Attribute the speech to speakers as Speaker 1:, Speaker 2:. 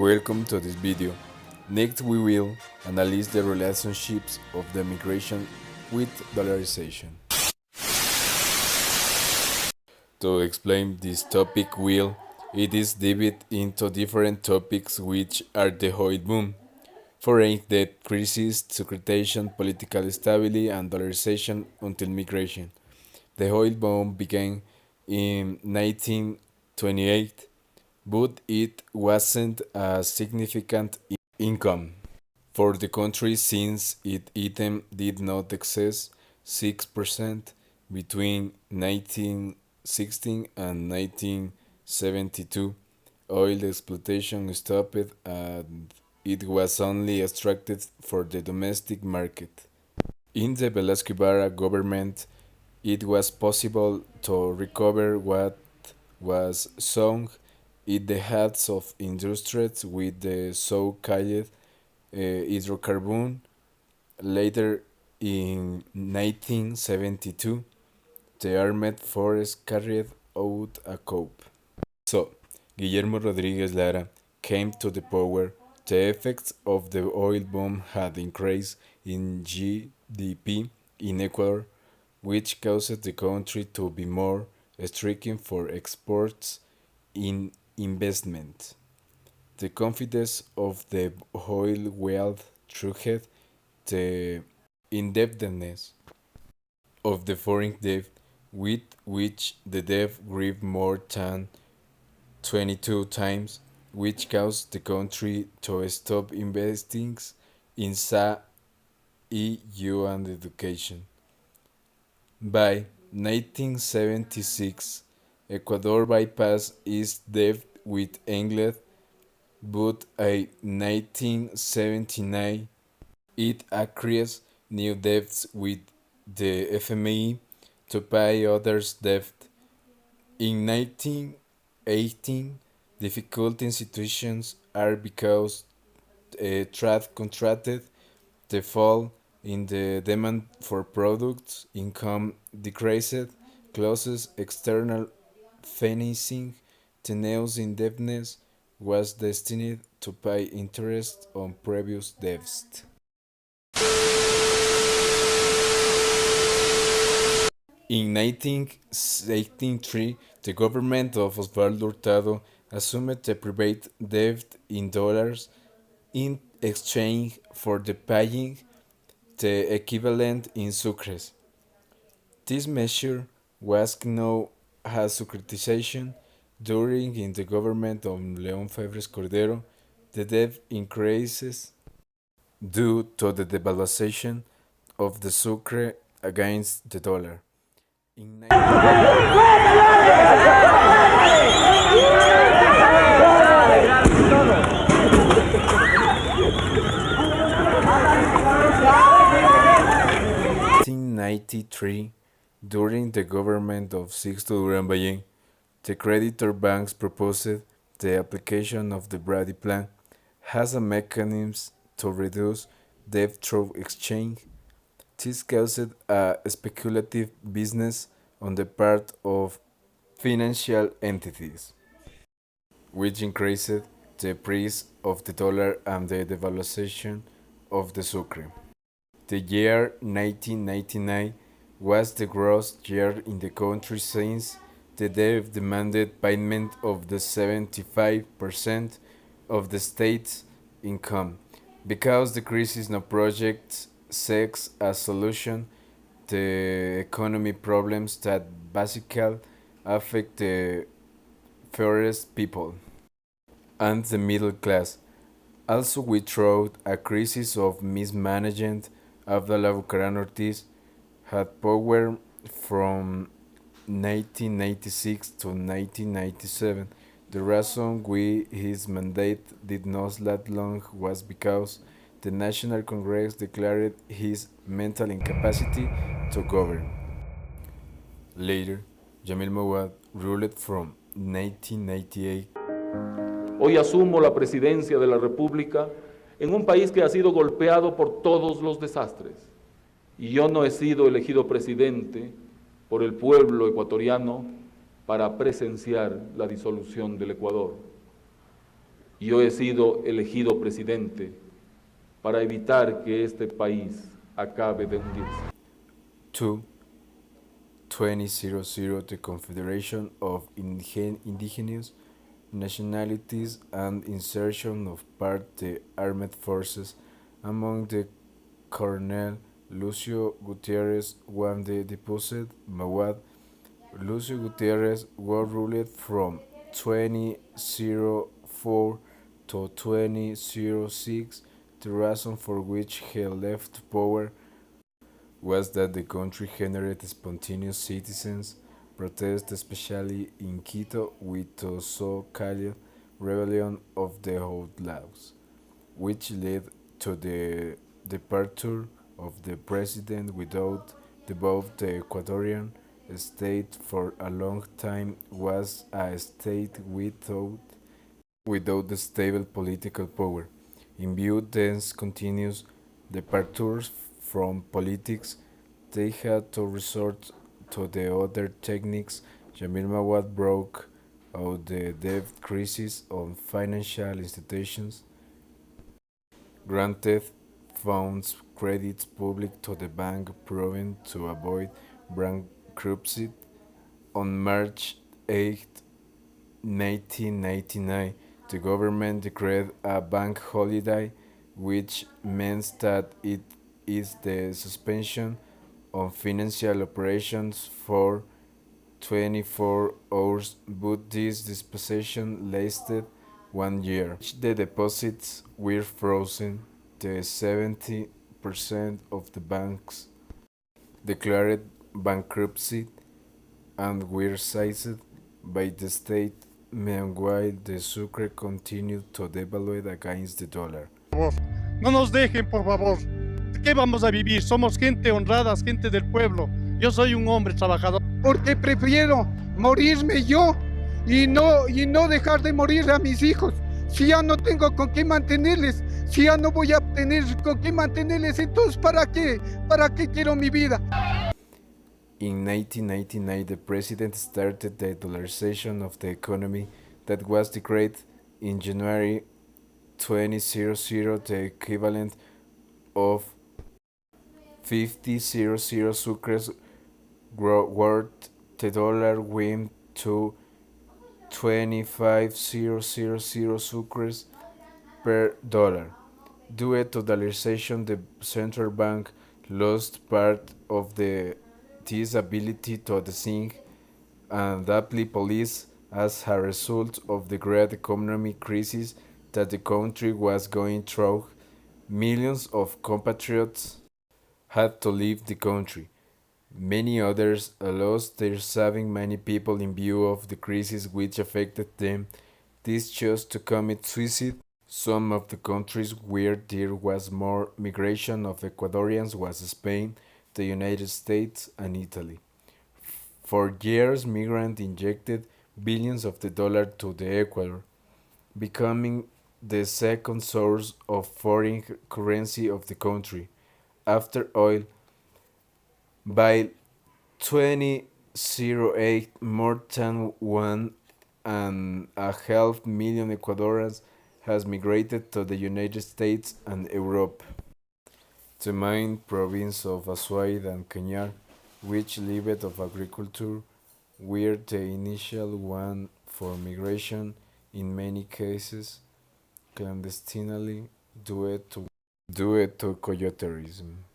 Speaker 1: Welcome to this video. Next we will analyze the relationships of the migration with dollarization. To explain this topic it is divided into different topics which are the oil boom, foreign debt crisis, securitization, political stability, and dollarization until migration. The oil boom began in 1928, but it wasn't a significant income for the country since its item did not exceed 6% between 1916 and 1972. Oil exploitation stopped and it was only extracted for the domestic market. In the Velasco Ibarra government, it was possible to recover what was sunk in the hands of industries with the so-called hydrocarbon. Later, in 1972, the armed forces carried out a coup. So, Guillermo Rodriguez Lara came to the power. The effects of the oil boom had increased in GDP in Ecuador, which caused the country to be more stricken for exports in investment. The confidence of the oil wealth triggered the indebtedness of the foreign debt, with which the debt grew more than 22 times, which caused the country to stop investing in EU and education. By 1976, Ecuador bypassed its debt with England, but in 1979 it acquired new debts with the FMI to pay others' debt. In 1918, difficult situations are because trade contracted, the fall in the demand for products, income decreased, closes external financing, the new indebtedness was destined to pay interest on previous debts. In 1983, the government of Osvaldo Hurtado assumed the private debt in dollars in exchange for the paying the equivalent in sucres. This measure was known as securitization. During in the government of León Febres Cordero, the debt increases due to the devaluation of the sucre against the dollar. In 1993, during the government of Sixto Durán Ballén, the creditor banks proposed the application of the Brady Plan as a mechanism to reduce debt through exchange. This caused a speculative business on the part of financial entities, which increased the price of the dollar and the devaluation of the sucre. The year 1999 was the worst year in the country since the debt demanded payment of the 75% of the state's income. Because the crisis no project seeks a solution, the economy problems that basically affect the poorest people and the middle class. Also, we through a crisis of mismanagement. Abdallah Bucaran Ortiz had power from 1996 to 1997. The reason why his mandate did not last long was because the National Congress declared his mental incapacity to govern. Later, Jamil Mawad ruled from 1998.
Speaker 2: Hoy asumo la presidencia de la República en un país que ha sido golpeado por todos los desastres. Y yo no he sido elegido presidente por el pueblo ecuatoriano para presenciar la disolución del Ecuador. Yo he sido elegido presidente para evitar que este país acabe de hundirse.
Speaker 1: 2. 2000, the Confederation of Indigenous Nationalities and insertion of part the armed forces among the Colonel Lucio Gutierrez when the deposed Mawad. Lucio Gutierrez was ruled from 2004 to 2006. The reason for which he left power was that the country generated spontaneous citizens protests, especially in Quito, with the so-called rebellion of the outlaws, which led to the departure of the president without the vote. The Ecuadorian state for a long time was a state without the stable political power. In view thence continuous departures from politics, they had to resort to the other techniques. Jamil Mawad broke out the debt crisis on financial institutions, granted funds credits public to the bank proven to avoid bankruptcy. On March 8, 1999, the government declared a bank holiday, which means that it is the suspension of financial operations for 24 hours, but this dispensation lasted 1 year. The deposits were frozen. The 70% of the banks declared bankruptcy and were seized by the state. Meanwhile, the sucre continued to devalue against the dollar.
Speaker 3: No nos dejen, por favor. ¿De qué vamos a vivir? Somos gente honrada, gente del pueblo. Yo soy un hombre trabajador.
Speaker 4: Porque prefiero morirme yo y no dejar de morir a mis hijos. Si ya no tengo con qué mantenerles, si ya no voy a tener con qué mantenerles, entonces ¿para qué? ¿Para qué quiero mi vida?
Speaker 1: In 1999, the president started the dollarization of the economy that was declared in January 2000, the equivalent of 50,000 sucres worth. The dollar went to 25,000 sucres per dollar. Due to dollarization, the central bank lost part of this ability to think and apply police as a result of the great economic crisis that the country was going through. Millions of compatriots had to leave the country. Many others lost their saving. Many people, in view of the crisis which affected them, this chose to commit suicide. Some of the countries where there was more migration of Ecuadorians was Spain, the United States, and Italy. For years, migrants injected billions of the dollar to the Ecuador, becoming the second source of foreign currency of the country, after oil. By 2008, more than 1.5 million Ecuadorians has migrated to the United States and Europe. The main province of Azuay and Cañar, which lived of agriculture, were the initial one for migration, in many cases clandestinely due to coyoterism.